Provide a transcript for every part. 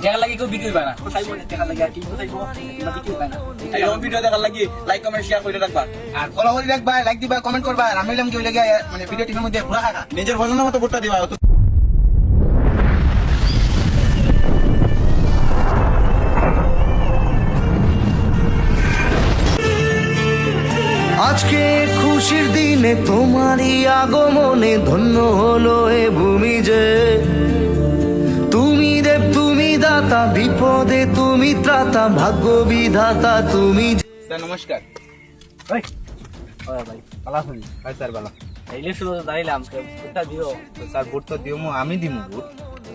দেখা লাগি কেউ ভিডিও বানা চাইবো না দেখা লাগি আর কি চাইবো না ভিডিও বানা এই রকম ভিডিও দেখার লাগি লাইক কমেন্ট শেয়ার করে রাখবা আর ফলো করে রাখবা, লাইক দিবা, কমেন্ট করবা। আর আমি হইলাম কি হইলে মানে ভিডিও টিমের মধ্যে ঘোরা থাকা, নিজের পছন্দ মতো ভোটটা দিবা। আজকে খুশির দিনে তোমারই আগমনে ধন্য হলো এ ভূমি যে। তুমি দেব, তুমি দাতা, বিপদে তুমি ত্রাতা, ভাগ্য বিধাতা তুমি। স্যার নমস্কার। ভাই ভাই পালা শুনি ভাই স্যার ভালো। ইলেকশন দাঁড়িলাম ভোটটা দিও। তো স্যার ভোট তো দিও, আমি দিমু ভোট।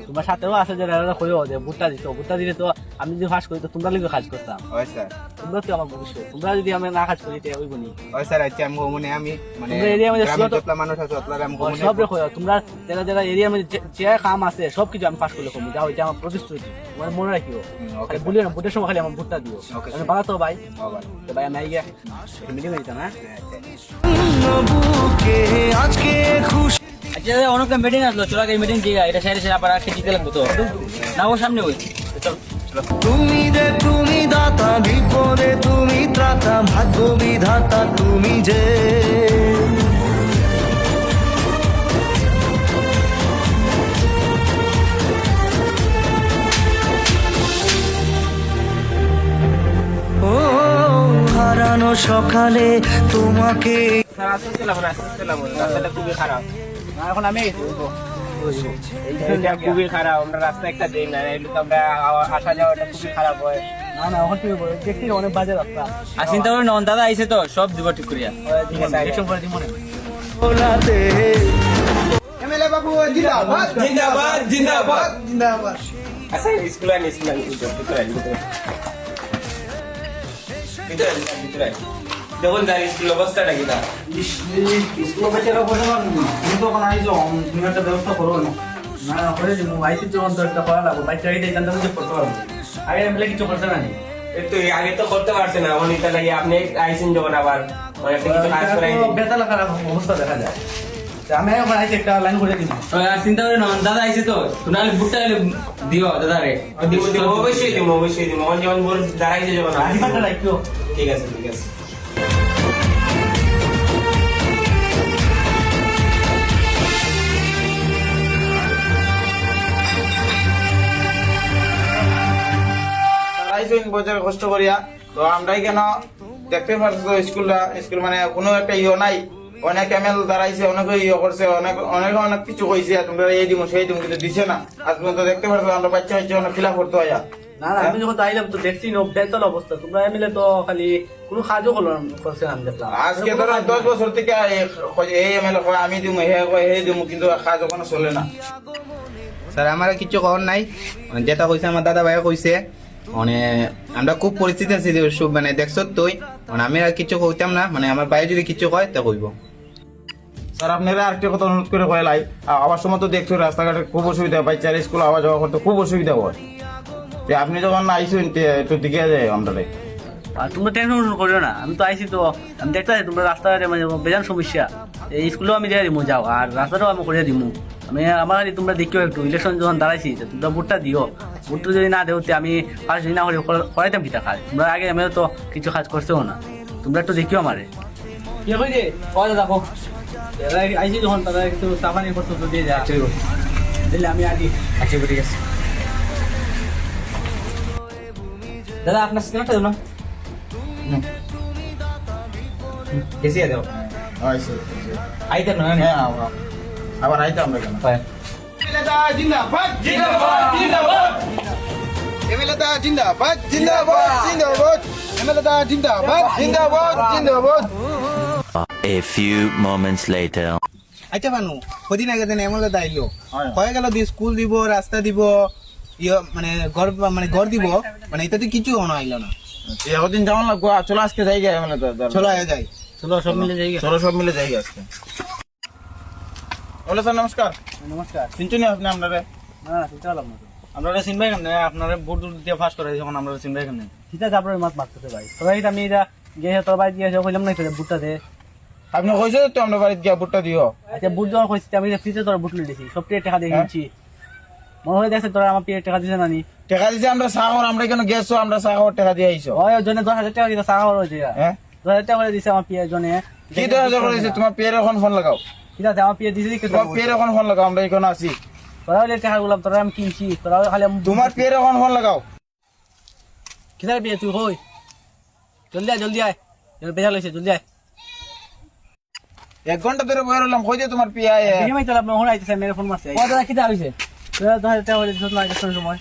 তোমার সাথেও আছে যে কইও যে ভোটটা দিত, ভোটটা দিলে তো আমি যদি কাজ করি তো তোমরা লিগে কাজ করতাম। হয় স্যার। তোমরা তো আমার ভবিষ্যৎ, তোমরা যদি আমি না কাজ করি তাই হইব নি। হয় স্যার, আচ্ছা আমি মনে আমি মানে তোমরা এরিয়া মধ্যে গ্রামের যতলা মানুষ আছে অতলা আমি মনে সব রেখো, তোমরা যারা যারা এরিয়ার মধ্যে যে কাম আছে সব কিছু আমি পাস করলে কমু যাও, এটা আমার প্রতিশ্রুতি, তোমার মনে রাখিও। ওকে বলিও না ভোটের সময় খালি আমার ভোটটা দিও। Okay, আমি sir. বানাতো ভাই, বাবা। তো ভাই আমি আইগা মিটিং হইতা না। বুকে আজকে খুশি। আচ্ছা অনেক মিটিং আসলো, চলো আগে মিটিং কি এটা সাইডে সাইডে আবার খেতে লাগবো তো না, ও সামনে ওই চলো। তুমি দেব, তুমি দাতা, বিপদে তুমি ত্রাতা, ভাগ্য বিধাতা তুমি যে। ও হারানো সকালে তোমাকে। স্যার আসতে লাগবো, আসতে লাগবো, রাস্তাটা খুবই খারাপ। না এখন আমি এইটা খুবই খারাপ, আমরা রাস্তা একটা দেই না, এগুলো তো আমরা আসা যাওয়াটা খুবই খারাপ হয়। না না এখন কি দেখছি অনেক বাজে রাস্তা। আর চিন্তা করি নন দাদা আইছে তো সব দিব ঠিক করিয়া, ঠিক আছে ইলেকশন করে দিব না। ওলাতে এমএলএ বাবু জিন্দাবাদ জিন্দাবাদ জিন্দাবাদ। জিন্দাবাদ। আচ্ছা স্কুল আনি ভিতরে ভিতরে দেখুন স্যার স্কুল অবস্থাটা কি না। স্কুল বাচ্চারা বসে না তুমি তো কোনো আইছো, তুমি একটা ব্যবস্থা করো না। না করে দিব আইসি তো অন্তর একটা করা লাগবে, বাচ্চা এইটা এখান থেকে করতে পারবো। আগে এমএলএ কিছু করছে না নি, একটু আগে তো করতে পারছে না, অনেকটা লাগে আপনি আইসেন যখন আবার অনেকটা কিছু কাজ করাই দিন। বেতাল খারাপ অবস্থা দেখা যায়। আমি এখন আইসি একটা লাইন করে দিব। চিন্তা করে নন দাদা আইছে তো তুমি বুটটা দিও দাদা রে। দিব দিব অবশ্যই দিব অবশ্যই দিব, আমার যেমন বল দাঁড়াইছে যখন আইডিটা রাখিও। ঠিক আছে ঠিক আছে। আইসিন বছর কষ্ট করিয়া তো আমরাই কেন দেখতে পারছো স্কুলটা, স্কুল মানে কোনো একটা নাই। অনেক এমএল দাঁড়াইছে, অনেকে করছে, অনেক কিছু কইছে, তোমরা এই দিব সেই দিব, কিন্তু দিছে না আজ পর্যন্ত। দেখতে পারছো আমরা বাচ্চা হচ্ছে অনেক খিলাফ করতে হয়। না না আমি যখন আইলাম তো দেখছি না বেতাল অবস্থা, তোমরা এমএলএ তো খালি কোনো কাজও করছে না আমি দেখলাম। আজকে ধরো 10 বছর থেকে এই এমএলএ কয় আমি দিব, হে কয় হে দিব, কিন্তু কাজ ওখানে চলে না। স্যার আমার কিছু খবর নাই, যেটা কইছে আমার দাদা ভাই কইছে, মানে আমরা খুব পরিস্থিতি আছি মানে দেখছ তুই, মানে আমি আর কিছু কইতাম না, মানে আমার ভাই যদি কিছু কয় তা কইব। স্যার আপনারা আরেকটা কথা অনুরোধ করে কয়লাই, আবার সময় তো দেখছো রাস্তাঘাটে খুব অসুবিধা, বাচ্চার স্কুল আওয়া যাওয়া করতে খুব অসুবিধা হয়। আপনি যখন আইসেন একটু দিকে যায় আমরা। আর তোমরা টেনশন করিও না, আমি তো আইছি তো আমি দেখতে তোমরা রাস্তাঘাটে মানে বেজান সমস্যা, এই স্কুলেও আমি দিয়ে দিব যাও, আর রাস্তাটাও আমি করে দিব। আমি আমার তোমরা দেখিও একটু ইলেকশন যখন দাঁড়াইছি তোমরা ভোটটা দিও, ভোটটা যদি না দেও আমি কাজ যদি না করি করাইতাম কিটা কাজ। তোমরা আগে আমি তো কিছু কাজ করছেও না, তোমরা একটু দেখিও আমারে কি কই রে কয় দেখো আইছি যখন তারা একটু সাবানি করতে তো দিয়ে যা দিলে আমি আগে। আচ্ছা ঠিক আছে দাদা আপনার স্ক্রিনটা দাও না কেসি দাও আইতে না আবার আইতে আমরা কেন জিন্দাবাদ জিন্দাবাদ জিন্দাবাদ এমএলএ জিন্দাবাদ জিন্দাবাদ জিন্দাবাদ এমএলএ জিন্দাবাদ জিন্দাবাদ জিন্দাবাদ। A few moments later. আচ্ছা মানু কদিন আগে দিন এমএলএ আইলো, হয়ে গেল স্কুল দিব, রাস্তা দিব, মানে ঘর দিব, মানে এটাতে কিছু আইলো না। এতদিন যেমন লাগবো, চলো আজকে যাই গে এমএলএ, চলো আগে যাই, চলো সব মিলে যাই। চলো সব মিলে যাই আজকে। বলো স্যার নমস্কার। নমস্কার। চিনছেন আপনি আপনারা? না না চিন্তা করলাম না, আপনারা চিনবাই কেমনে? আপনারা ভোট দিয়ে ফাঁস করে যখন আমরা চিনবাই কেমনে? ঠিক আছে আপনার মাছ মারতেছে ভাই, সবাই আমি এটা গিয়ে তোর বাড়ি গিয়ে কইলাম না ভোটটা দে। আপনি কইছো তো আমরা বাড়িতে গিয়া ভোটটা দিও। আচ্ছা ভোট দেওয়ার কইছি, আমি ফ্রিতে তোর ভোট লিয়ে দিছি, সবটাই টাকা দিয়ে কিনছি। মনে হয় দেখছে তোরা আমার পিয়ে টাকা দিছে না নি টাকা দিছে আমরা সাগর আমরা কেন গেছো আমরা সাগর টাকা দিয়ে আইছো ওই জনে 10,000 টাকা দিতে সাহা হয়েছে হ্যাঁ 10,000 টাকা করে দিছে আমার পিয়ে জনে কি 10,000 করে দিছে তোমার পেয়ের এখন ফোন লাগাও ঠিক আছে আমার পিয়ে দিছে কি তোমার পেয়ের এখন ফোন লাগাও আমরা এখানে আছি তোরা হলে টাকা গুলাম তোরা আমি কিনছি তোরা খালি তোমার পেয়ের এখন ফোন লাগাও কিদার বিয়ে তুই হই জলদি আয় বেজা লইছে জলদি আয় 1 ঘন্টা ধরে বয়ে রইলাম কই যে তোমার পিয়া বিনিময় তো আপনি হন আইতেছে মেরে ফোন মারছে ও দাদা কিদা হইছে তোরা 10,000 টাকা করে দিছ না একটা সময়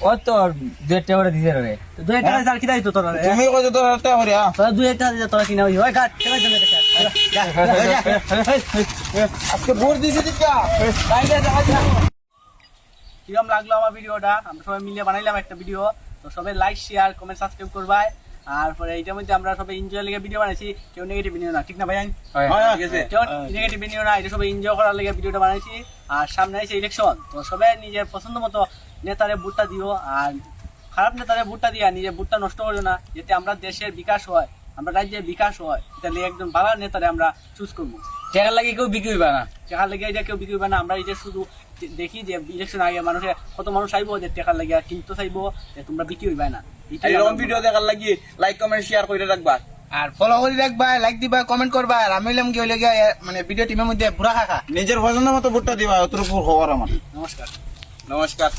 ও তোর 2 টাকা করে দিছে রে তো 2 টাকা স্যার কিদা দিত তোরা তুমি কই যে 10,000 টাকা করে তোরা 2 টাকা দিতে তোরা কিনা হই ওই কাট কেন জন্য দেখা আজকে ভোট দিছি দিকা কিরম লাগলো আমার ভিডিওটা আমরা সবাই মিলে বানাইলাম একটা ভিডিও তো সবাই লাইক শেয়ার কমেন্ট সাবস্ক্রাইব করবাই আর পরে এইটার মধ্যে আমরা সবাই এনজয় লেগে ভিডিও বানাইছি কেউ নেগেটিভ ভিডিও না ঠিক না ভাই ঠিক আছে কেউ নেগেটিভ ভিডিও না এটা সবাই এনজয় করার লেগে ভিডিওটা বানাইছি আর সামনে আছে ইলেকশন তো সবাই নিজের পছন্দ মতো নেতারে ভোটটা দিও আর খারাপ নেতারে ভোটটা দিয়া নিজের ভোটটা নষ্ট করো না যাতে আমরা দেশের বিকাশ হয় আমরা রাজ্যের বিকাশ হয় তাহলে একজন ভালো নেতারে আমরা চুজ করবো টাকা লাগে কেউ বিক্রি হইবা না টাকার লেগে এটা কেউ বিক্রি হবে না আমরা এই যে শুধু দেখি যে ইলেকশন আগে মানুষের কত মানুষ চাইবো যে টাকার লাগে কিনতে চাইবো যে তোমরা বিক্রি হইবে না এরকম ভিডিও দেখার লাগি লাইক কমেন্ট শেয়ার করে রাখবা আর ফলো করে রাখবা লাইক দিবা কমেন্ট করবা আর আমি হইলাম কি হইলে গিয়া মানে ভিডিও টিমের মধ্যে পুরা কাকা নিজের পছন্দ মতো ভোটটা দিবা অতটুকু খবর আমার নমস্কার নমস্কার